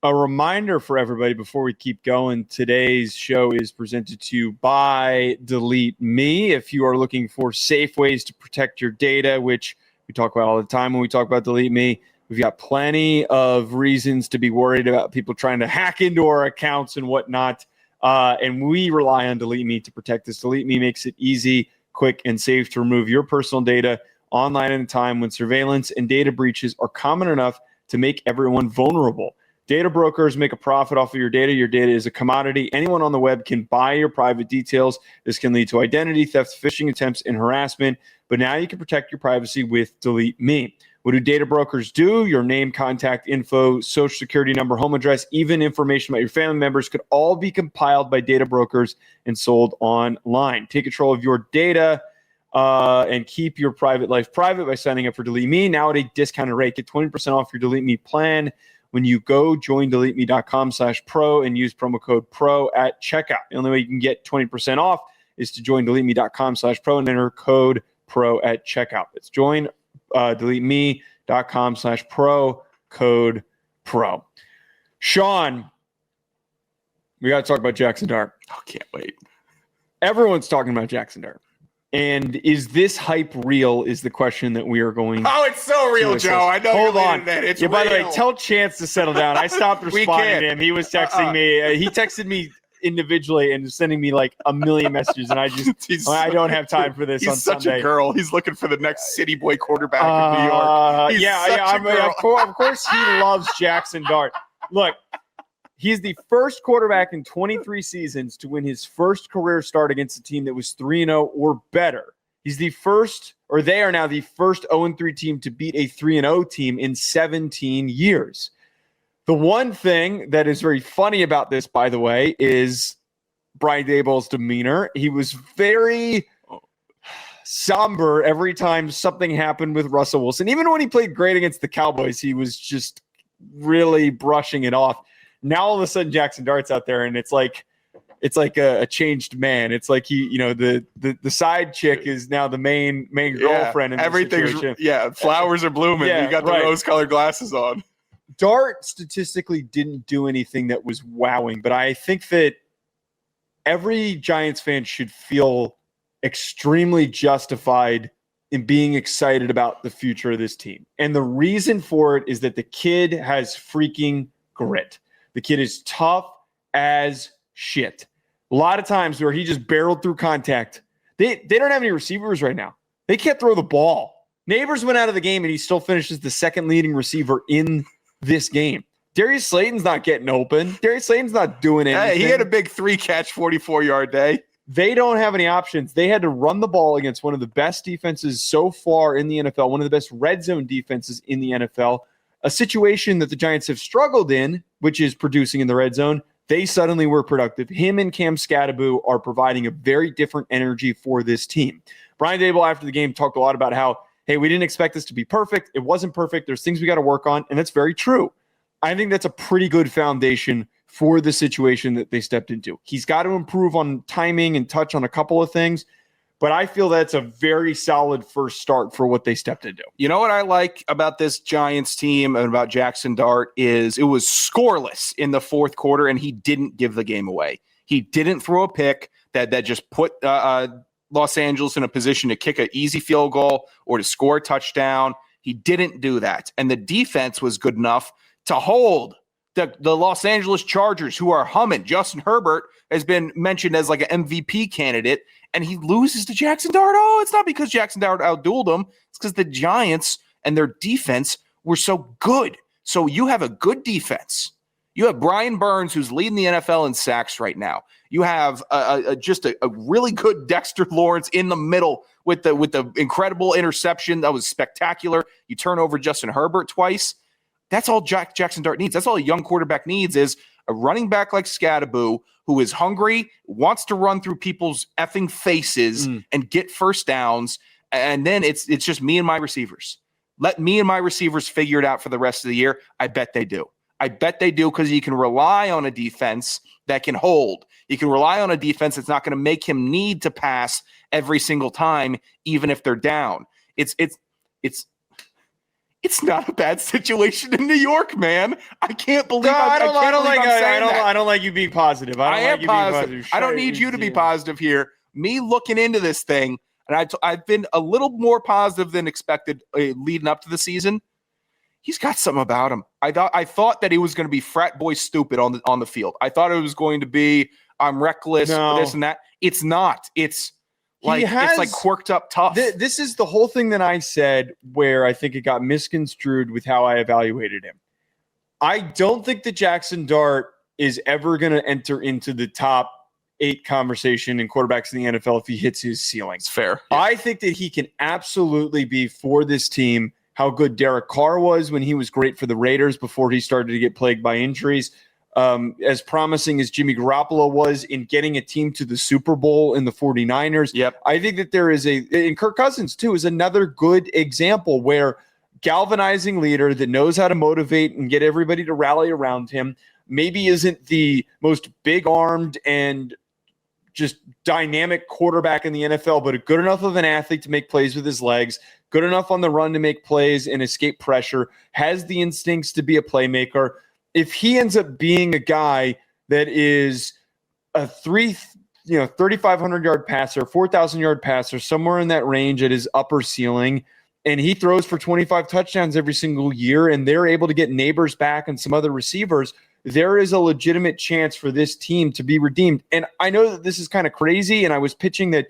A reminder for everybody before we keep going, today's show is presented to you by Delete Me. If you are looking for safe ways to protect your data, which we talk about all the time when we talk about Delete Me, we've got plenty of reasons to be worried about people trying to hack into our accounts and whatnot. And we rely on Delete Me to protect this. Delete Me makes it easy, quick, and safe to remove your personal data online at a time when surveillance and data breaches are common enough to make everyone vulnerable. Data brokers make a profit off of your data. Your data is a commodity. Anyone on the web can buy your private details. This can lead to identity theft, phishing attempts, and harassment. But now you can protect your privacy with Delete Me. What do data brokers do? Your name, contact info, social security number, home address, even information about your family members could all be compiled by data brokers and sold online. Take control of your data and keep your private life private by signing up for Delete Me. Now at a discounted rate. Get 20% off your Delete Me plan when you go join deleteme.com/pro and use promo code PRO at checkout. The only way you can get 20% off is to join deleteme.com/pro and enter code PRO at checkout. It's join deleteme.com/pro, code PRO. Sean, we got to talk about Jaxson Dart. Oh, can't wait. Everyone's talking about Jaxson Dart. And is this hype real is the question that we are going. Oh, it's so real, Joe. I know. Hold on. It's real. By the way, tell Chance to settle down. I stopped responding to him. He was texting me. He texted me individually and sending me like a million messages, and I don't have time for this on Sunday. He's such a girl. He's looking for the next city boy quarterback in New York. Of course he loves Jaxson Dart. Look, he's the first quarterback in 23 seasons to win his first career start against a team that was 3-0 or better. He's the first, or they are now the first 0-3 team to beat a 3-0 team in 17 years. The one thing that is very funny about this, by the way, is Brian Daboll's demeanor. He was very somber every time something happened with Russell Wilson. Even when he played great against the Cowboys, he was just really brushing it off. Now all of a sudden Jaxson Dart's out there, and it's like a changed man. It's like the side chick is now the main girlfriend. In everything's flowers are blooming. You got the rose-colored glasses on. Dart statistically didn't do anything that was wowing, but I think that every Giants fan should feel extremely justified in being excited about the future of this team. And the reason for it is that the kid has freaking grit. The kid is tough as shit. A lot of times where he just barreled through contact. They don't have any receivers right now. They can't throw the ball. Neighbors went out of the game, and he still finishes the second leading receiver in this game. Darius Slayton's not getting open. Darius Slayton's not doing anything. Hey, he had a big 3-catch, 44-yard day. They don't have any options. They had to run the ball against one of the best defenses so far in the NFL, one of the best red zone defenses in the NFL. A situation that the Giants have struggled in, which is producing in the red zone, they suddenly were productive. Him and Cam Scattaboo are providing a very different energy for this team. Brian Daboll, after the game, talked a lot about how, hey, we didn't expect this to be perfect. It wasn't perfect. There's things we got to work on, and that's very true. I think that's a pretty good foundation for the situation that they stepped into. He's got to improve on timing and touch on a couple of things, but I feel that's a very solid first start for what they stepped into. You know what I like about this Giants team and about Jaxson Dart is it was scoreless in the fourth quarter, and he didn't give the game away. He didn't throw a pick that just put Los Angeles in a position to kick an easy field goal or to score a touchdown. He didn't do that. And the defense was good enough to hold the Los Angeles Chargers, who are humming. Justin Herbert has been mentioned as like an MVP candidate, and he loses to Jaxson Dart. Oh, it's not because Jaxson Dart outdueled him. It's because the Giants and their defense were so good. So you have a good defense. You have Brian Burns, who's leading the NFL in sacks right now. You have just a really good Dexter Lawrence in the middle with the incredible interception. That was spectacular. You turn over Justin Herbert twice. That's all Jaxson Dart needs. That's all a young quarterback needs is a running back like Scattaboo who is hungry, wants to run through people's effing faces and get first downs. And then it's just me and my receivers. Let me and my receivers figure it out for the rest of the year. I bet they do. I bet they do because you can rely on a defense that can hold. You can rely on a defense that's not going to make him need to pass every single time, even if they're down. It's It's not a bad situation in New York, man. I can't believe I don't like you being positive. I am positive. I don't need you to be positive here. Me looking into this thing, and I've been a little more positive than expected leading up to the season. He's got something about him. I thought that he was going to be frat boy stupid on the field. I thought it was going to be I'm reckless, this and that. It's not. It's like quirked up tough. This is the whole thing that I said where I think it got misconstrued with how I evaluated him. I don't think that Jaxson Dart is ever going to enter into the top 8 conversation in quarterbacks in the NFL if he hits his ceiling. It's fair. Yeah. I think that he can absolutely be for this team how good Derek Carr was when he was great for the Raiders before he started to get plagued by injuries. As promising as Jimmy Garoppolo was in getting a team to the Super Bowl in the 49ers. Yep. I think that there is and Kirk Cousins too is another good example where galvanizing leader that knows how to motivate and get everybody to rally around him, maybe isn't the most big-armed and just dynamic quarterback in the NFL, but a good enough of an athlete to make plays with his legs, good enough on the run to make plays and escape pressure, has the instincts to be a playmaker. If he ends up being a guy that is a 3,500-yard passer, 4,000-yard passer, somewhere in that range at his upper ceiling, and he throws for 25 touchdowns every single year, and they're able to get Neighbors back and some other receivers, there is a legitimate chance for this team to be redeemed. And I know that this is kind of crazy, and I was pitching that,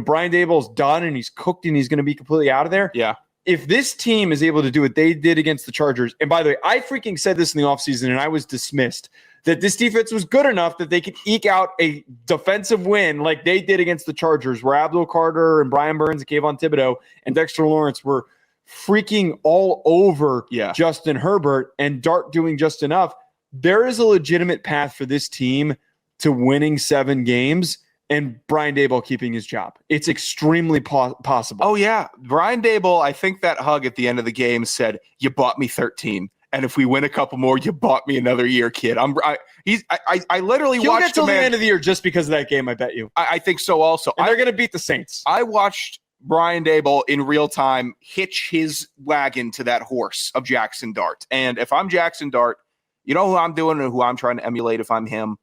Brian Daboll's done and he's cooked and he's going to be completely out of there. Yeah. If this team is able to do what they did against the Chargers, and by the way, I freaking said this in the offseason and I was dismissed, that this defense was good enough that they could eke out a defensive win like they did against the Chargers, where Abdul Carter and Brian Burns and Kayvon Thibodeau and Dexter Lawrence were freaking all over Justin Herbert and Dart doing just enough. There is a legitimate path for this team to winning 7 games and Brian Daboll keeping his job. It's extremely possible. Oh, yeah. Brian Daboll, I think that hug at the end of the game said, "You bought me 13. And if we win a couple more, you bought me another year, kid." I literally He'll watched get till the end of the year just because of that game, I bet you. I think so also. And they're going to beat the Saints. I watched Brian Daboll in real time hitch his wagon to that horse of Jaxson Dart. And if I'm Jaxson Dart, you know who I'm doing and who I'm trying to emulate if I'm him?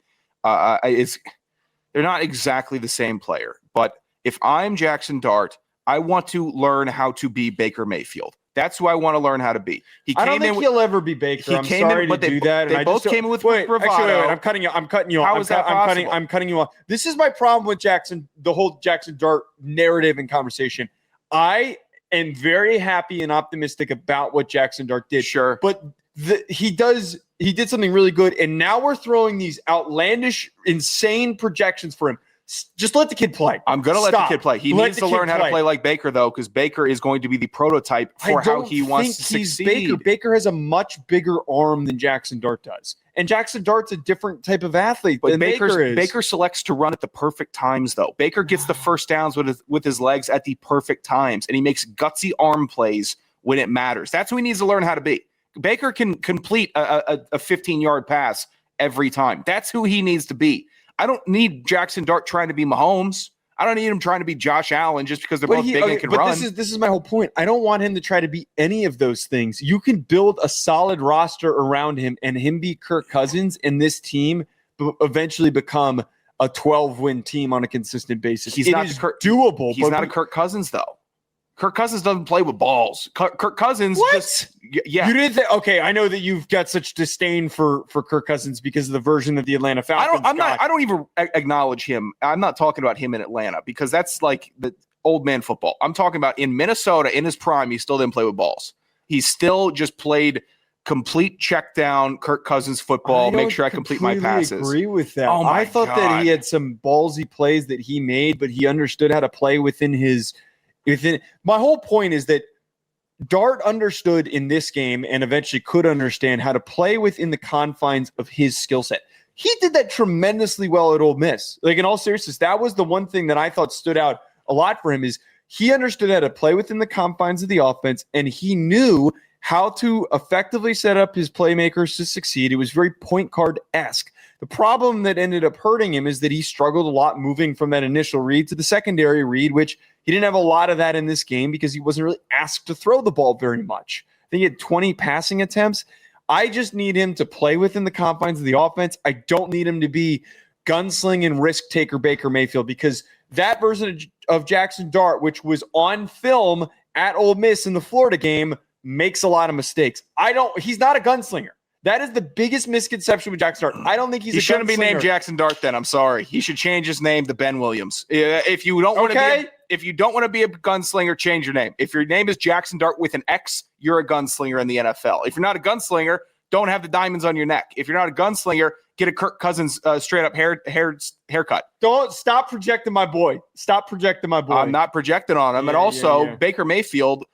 They're not exactly the same player. But if I'm Jaxson Dart, I want to learn how to be Baker Mayfield. That's who I want to learn how to be. I don't think he'll ever be Baker. I'm sorry to do that. They both came in with bravado. Actually, wait, I'm cutting you off. How is that possible? I'm cutting you off. This is my problem with Jaxson, the whole Jaxson Dart narrative and conversation. I am very happy and optimistic about what Jaxson Dart did. Sure. But he did something really good, and now we're throwing these outlandish, insane projections for him. Just let the kid play. I'm going to let the kid play. He needs to learn how to play like Baker, though, because Baker is going to be the prototype for how he wants to succeed. Baker has a much bigger arm than Jaxson Dart does. And Jaxson Dart's a different type of athlete than Baker is. Baker selects to run at the perfect times, though. Baker gets the first downs with his legs at the perfect times, and he makes gutsy arm plays when it matters. That's who he needs to learn how to be. Baker can complete a 15-yard pass every time. That's who he needs to be. I don't need Jaxson Dart trying to be Mahomes. I don't need him trying to be Josh Allen just because they're both big and can run. This is my whole point. I don't want him to try to be any of those things. You can build a solid roster around him and him be Kirk Cousins, and this team eventually become a 12-win team on a consistent basis. He's not doable. He's not a Kirk Cousins, though. Kirk Cousins doesn't play with balls. Kirk Cousins yeah. You didn't think, okay, I know that you've got such disdain for Kirk Cousins because of the version that the Atlanta Falcons I don't even acknowledge him. I'm not talking about him in Atlanta because that's like the old man football. I'm talking about in Minnesota in his prime, he still didn't play with balls. He still just played complete check down Kirk Cousins football, make sure I complete my passes. I agree with that. I thought that he had some ballsy plays that he made, but he understood how to play within my whole point is that Dart understood in this game and eventually could understand how to play within the confines of his skill set. He did that tremendously well at Ole Miss. Like, in all seriousness, that was the one thing that I thought stood out a lot for him is he understood how to play within the confines of the offense, and he knew how to effectively set up his playmakers to succeed. It was very point guard-esque. The problem that ended up hurting him is that he struggled a lot moving from that initial read to the secondary read, which he didn't have a lot of that in this game because he wasn't really asked to throw the ball very much. think he had 20 passing attempts. I just need him to play within the confines of the offense. I don't need him to be gunslinging risk taker Baker Mayfield, because that version of Jaxson Dart, which was on film at Ole Miss in the Florida game, makes a lot of mistakes. He's not a gunslinger. That is the biggest misconception with Jaxson Dart. I don't think he shouldn't be named Jaxson Dart then. I'm sorry. He should change his name to Ben Williams. If you don't want to be a gunslinger, change your name. If your name is Jaxson Dart with an X, you're a gunslinger in the NFL. If you're not a gunslinger, don't have the diamonds on your neck. If you're not a gunslinger, get a Kirk Cousins straight up haircut. Don't stop projecting my boy. Stop projecting my boy. I'm not projecting on him. And also, Baker Mayfield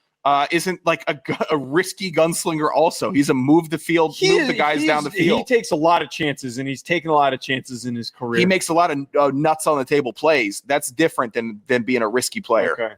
isn't like a risky gunslinger also. He's a move the guys down the field. He takes a lot of chances, and he's taken a lot of chances in his career. He makes a lot of nuts on the table plays. That's different than being a risky player. Okay.